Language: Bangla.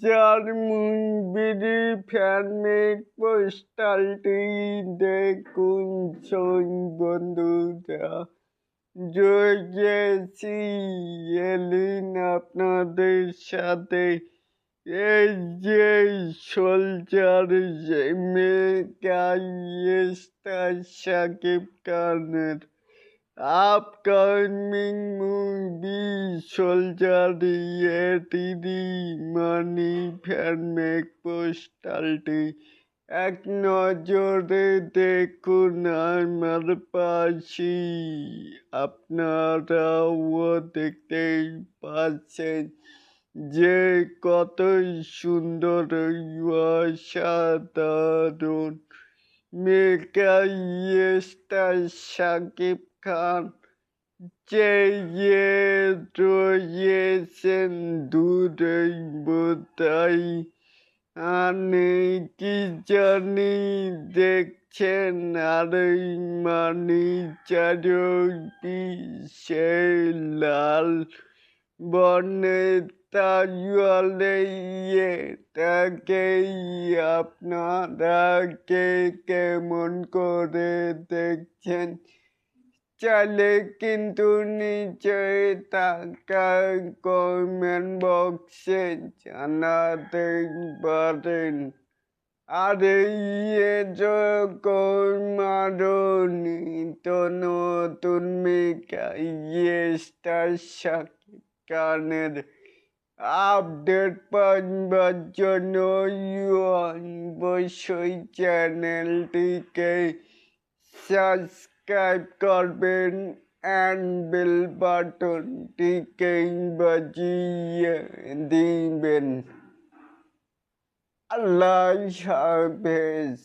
যার মুভির ফ্যানমেড পোস্টারটি দেখুন বন্ধুরা, জয়েছি এলিন আপনাদের সাথে। এই যে সোলজার মেগা স্টার শাকিব খানের আপকামিং মুভি সোলজার এটিডি মানি ফ্যানমেক পোস্টারটি এক নজরে দেখুন আমার পাশে। আপনারাও দেখতেই পাচ্ছেন যে কতই সুন্দর অসাধারণ মেগা স্টার শাকিব খান যে রয়েছেন দূরেই বোধহয় কি জানি দেখছেন, আর এই মানি চারপিছে লাল বর্ণের তাজওয়ালে এটাকেই আপনারা কে কেমন করে দেখছেন চাইলে কিন্তু নিচে থাকা কমেন্ট বক্সে জানাতে পারেন। আর এই যখন আরো নিত্য নতুন মেগা স্টার শাকিব খানের আপডেট পাওয়ার জন্য অবশ্যই চ্যানেলটিকে সাবস্ক্রাইব করবেন অ্যান্ড বেল বাটনটিকে বাজিয়ে দিবেন। আল্লাহ হাফেজ।